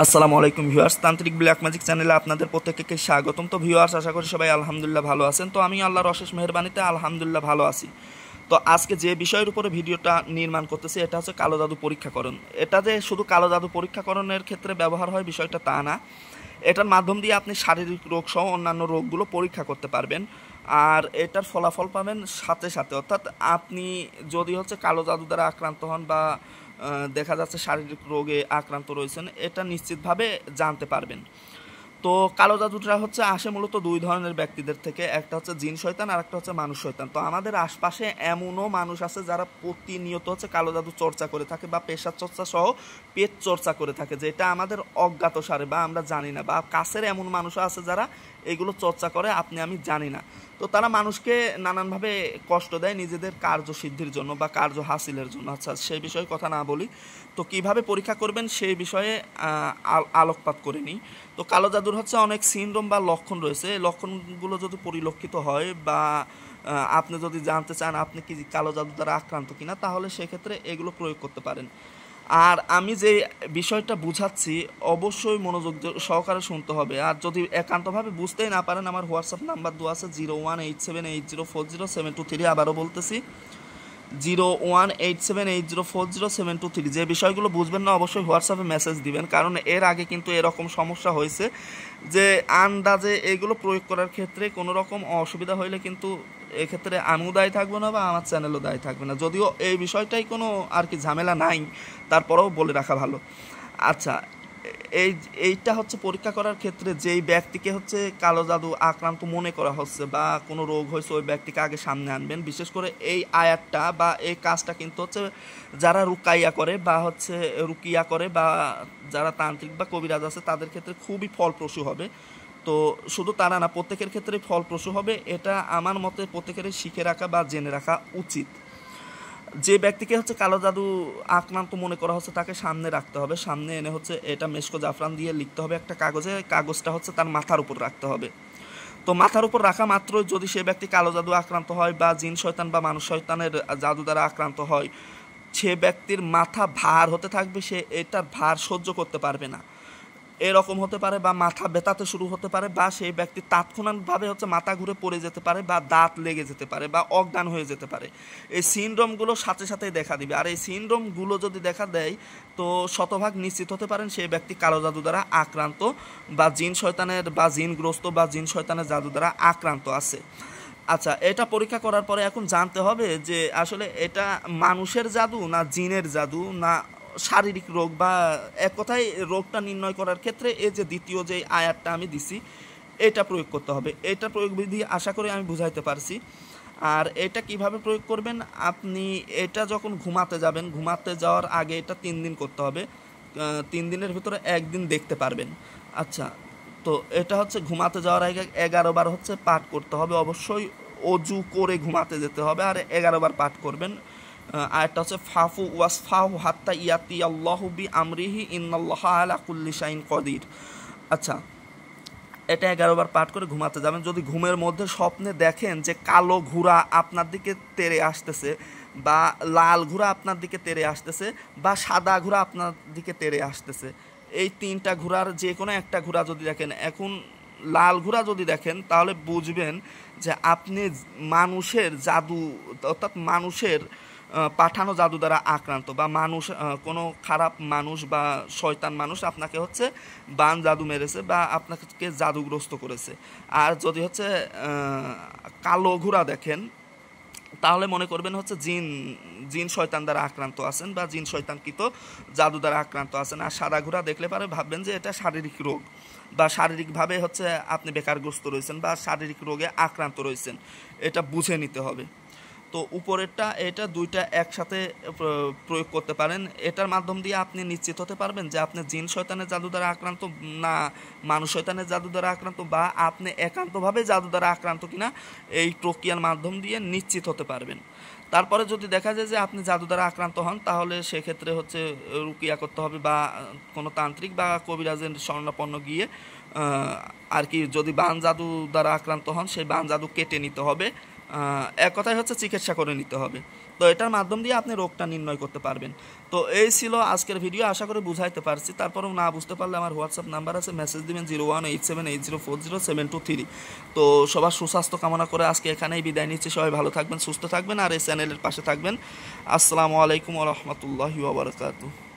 আসসালামু আলাইকুম ভিউয়ার্স, তান্ত্রিক ব্ল্যাক ম্যাজিক চ্যানেলে আপনাদের প্রত্যেককে স্বাগতম। তো ভিউয়ার্স, আশা করি সবাই আলহামদুলিল্লাহ ভালো আছেন। তো আমি আল্লাহর অশেষ মেহেরবানিতে আলহামদুলিল্লাহ ভালো আছি। তো আজকে যে বিষয়ের উপরে ভিডিওটা নির্মাণ করতেছি এটা হচ্ছে কালো জাদু পরীক্ষাকরণ। এটা যে শুধু কালো জাদু পরীক্ষাকরণের ক্ষেত্রে ব্যবহার হয় বিষয়টা তা না, এটার মাধ্যম দিয়ে আপনি শারীরিক রোগ সহ অন্যান্য রোগগুলো পরীক্ষা করতে পারবেন। আর এটার ফলাফল পাবেন সাথে সাথে, অর্থাৎ আপনি যদি হচ্ছে কালো জাদু দ্বারা আক্রান্ত হন বা দেখা যাচ্ছে শারীরিক রোগে আক্রান্ত রয়েছেন, এটা নিশ্চিতভাবে জানতে পারবেন। তো কালো জাদুটা হচ্ছে আসে মূলত দুই ধরনের ব্যক্তিদের থেকে, একটা হচ্ছে জিন শয়তান আর একটা হচ্ছে মানুষ শয়তান। তো আমাদের আশপাশে এমনও মানুষ আছে যারা প্রতিনিয়ত হচ্ছে কালো জাদু চর্চা করে থাকে বা পেশার চর্চা সহ পেট চর্চা করে থাকে, যেটা আমাদের অজ্ঞাত সারে বা আমরা জানি না, বা কাছের এমন মানুষও আছে যারা এগুলো চর্চা করে আপনি আমি জানি না। তো তারা মানুষকে নানানভাবে কষ্ট দেয় নিজেদের কার্যসিদ্ধির জন্য বা কার্য হাসিলের জন্য। আচ্ছা, সেই বিষয়ে কথা না বলি, তো কিভাবে পরীক্ষা করবেন সেই বিষয়ে আলোকপাত করে নিই। তো কালো জাদুর হচ্ছে অনেক সিনড্রোম বা লক্ষণ রয়েছে। এই লক্ষণগুলো যদি পরিলক্ষিত হয় বা আপনি যদি জানতে চান আপনি কি কালো জাদু দ্বারা আক্রান্ত কিনা, তাহলে সেক্ষেত্রে এগুলো প্রয়োগ করতে পারেন। আর আমি যে বিষয়টা বুঝাচ্ছি অবশ্যই মনোযোগ সহকারে শুনতে হবে। আর যদি একান্তভাবে বুঝতেই না পারেন, আমার হোয়াটসঅ্যাপ নাম্বার দেওয়া আছে 0187804072 আবারও বলতেছি 0187804072। যে বিষয়গুলো বুঝবেন না অবশ্যই হোয়াটসঅ্যাপে মেসেজ দিবেন, কারণ এর আগে কিন্তু এরকম সমস্যা হয়েছে যে আন্দাজে এগুলো প্রয়োগ করার ক্ষেত্রে কোনো রকম অসুবিধা হইলে কিন্তু এক্ষেত্রে আমিও দায়ী থাকবো না বা আমার চ্যানেলও দায়ী থাকবে না। যদিও এই বিষয়টাই কোনো আর কি ঝামেলা নাই, তারপরেও বলে রাখা ভালো। আচ্ছা, এইটা হচ্ছে পরীক্ষা করার ক্ষেত্রে যেই ব্যক্তিকে হচ্ছে কালো জাদু আক্রান্ত মনে করা হচ্ছে বা কোনো রোগ হয়েছে ওই ব্যক্তিকে আগে সামনে আনবেন। বিশেষ করে এই আয়াতটা বা এই কাজটা কিন্তু হচ্ছে যারা রুকাইয়া করে বা হচ্ছে রুকিয়া করে বা যারা তান্ত্রিক বা কবিরাজ আছে তাদের ক্ষেত্রে খুবই ফলপ্রসূ হবে। তো শুধু তারা না, প্রত্যেকের ক্ষেত্রেই ফলপ্রসূ হবে। এটা আমার মতে প্রত্যেকেরই শিখে রাখা বা জেনে রাখা উচিত। যে ব্যক্তিকে হচ্ছে কালো জাদু আক্রান্ত মনে করা হচ্ছে তাকে সামনে রাখতে হবে। সামনে এনে হচ্ছে এটা মেশকো জাফরান দিয়ে লিখতে হবে একটা কাগজে। কাগজটা হচ্ছে তার মাথার উপর রাখতে হবে। তো মাথার উপর রাখা মাত্রই যদি সে ব্যক্তি কালো জাদু আক্রান্ত হয় বা জিন শয়তান বা মানুষ শয়তানের জাদু দ্বারা আক্রান্ত হয়, সে ব্যক্তির মাথা ভার হতে থাকবে, সে এটার ভার সহ্য করতে পারবে না। এরকম হতে পারে বা মাথা ব্যথাতে শুরু হতে পারে বা সেই ব্যক্তি তাৎক্ষণিকভাবে হচ্ছে মাথা ঘুরে পড়ে যেতে পারে বা দাঁত লেগে যেতে পারে বা অজ্ঞান হয়ে যেতে পারে। এই সিনড্রোমগুলো সাথে সাথেই দেখা দিবে। আর এই সিনড্রোমগুলো যদি দেখা দেয় তো শতভাগ নিশ্চিত হতে পারেন সেই ব্যক্তি কালো জাদু দ্বারা আক্রান্ত বা জিন শয়তানের বা জিনগ্রস্ত বা জিন শয়তানের জাদু দ্বারা আক্রান্ত আছে। আচ্ছা, এটা পরীক্ষা করার পরে এখন জানতে হবে যে আসলে এটা মানুষের জাদু না জিনের জাদু না শারীরিক রোগ, বা এক কথায় রোগটা নির্ণয় করার ক্ষেত্রে এই যে দ্বিতীয় যে আয়াতটা আমি দিছি এটা প্রয়োগ করতে হবে। এটা প্রয়োগ বিধি আশা করি আমি বুঝাইতে পারছি। আর এটা কিভাবে প্রয়োগ করবেন, আপনি এটা যখন ঘুমাতে যাবেন, ঘুমাতে যাওয়ার আগে এটা 3 দিন করতে হবে। 3 দিনের ভিতরে একদিন দেখতে পারবেন। আচ্ছা, তো এটা হচ্ছে ঘুমাতে যাওয়ার আগে 11 বার হচ্ছে পাঠ করতে হবে। অবশ্যই অজু করে ঘুমাতে যেতে হবে আর 11 বার পাঠ করবেন। আরেকটা হচ্ছে ফাফু ওয়াস ফাহু হাত্তা ইয়াতি আল্লাহু বি আমরিহি ইন্নাল্লাহ আলা কুল্লি শাইইন কদির। আচ্ছা, এটা 11 বার পাঠ করে ঘুমাতে যাবেন। যদি ঘুমের মধ্যে স্বপ্নে দেখেন যে কালো ঘোড়া আপনার দিকে তেড়ে আসতেছে বা লাল ঘোড়া আপনার দিকে তেড়ে আসতেছে বা সাদা ঘোড়া আপনার দিকে তেড়ে আসতেছে, এই 3টা ঘোড়ার যে কোনো একটা ঘোড়া যদি দেখেন, এখন লাল ঘোড়া যদি দেখেন তাহলে বুঝবেন যে আপনি মানুষের জাদু, অর্থাৎ মানুষের পাঠানো জাদু দ্বারা আক্রান্ত বা মানুষ কোনো খারাপ মানুষ বা শয়তান মানুষ আপনাকে হচ্ছে বান জাদু মেরেছে বা আপনাকে জাদুগ্রস্ত করেছে। আর যদি হচ্ছে কালো ঘোড়া দেখেন তাহলে মনে করবেন হচ্ছে জিন জিন শয়তান দ্বারা আক্রান্ত আছেন বা জিন শয়তানকৃত জাদু দ্বারা আক্রান্ত আছেন। আর সাদা ঘোড়া দেখলে পারে ভাববেন যে এটা শারীরিক রোগ বা শারীরিকভাবে হচ্ছে আপনি বেকারগ্রস্ত রয়েছেন বা শারীরিক রোগে আক্রান্ত রয়েছেন, এটা বুঝে নিতে হবে। তো উপরেরটা এটা দুইটা একসাথে প্রয়োগ করতে পারেন। এটার মাধ্যম দিয়ে আপনি নিশ্চিত হতে পারবেন যে আপনি জিন শয়তানের জাদু দ্বারা আক্রান্ত না মানুষ শয়তানের জাদু দ্বারা আক্রান্ত, বা আপনি একান্তভাবে জাদু দ্বারা আক্রান্ত কিনা এই প্রক্রিয়ার মাধ্যম দিয়ে নিশ্চিত হতে পারবেন। তারপরে যদি দেখা যায় যে আপনি জাদু দ্বারা আক্রান্ত হন তাহলে সেক্ষেত্রে হচ্ছে রুকিয়া করতে হবে বা কোনো তান্ত্রিক বা কবিরাজের শরণাপন্ন গিয়ে আর কি, যদি বান জাদু দ্বারা আক্রান্ত হন সেই বান জাদু কেটে নিতে হবে। এক কথায় হচ্ছে চিকিৎসা করে নিতে হবে। তো এটার মাধ্যম দিয়ে আপনি রোগটা নির্ণয় করতে পারবেন। তো এই ছিল আজকের ভিডিও, আশা করি বুঝাইতে পারছি। তারপরেও না বুঝতে পারলে আমার হোয়াটসঅ্যাপ নাম্বার আছে, মেসেজ দিবেন 018780400723। তো সবার সুস্বাস্থ্য কামনা করে আজকে এখানেই বিদায় নিচ্ছি। সবাই ভালো থাকবেন, সুস্থ থাকবেন, আর এই চ্যানেলের পাশে থাকবেন। আসসালামু আলাইকুম ওয়া রাহমাতুল্লাহি ওয়া বারাকাতুহু।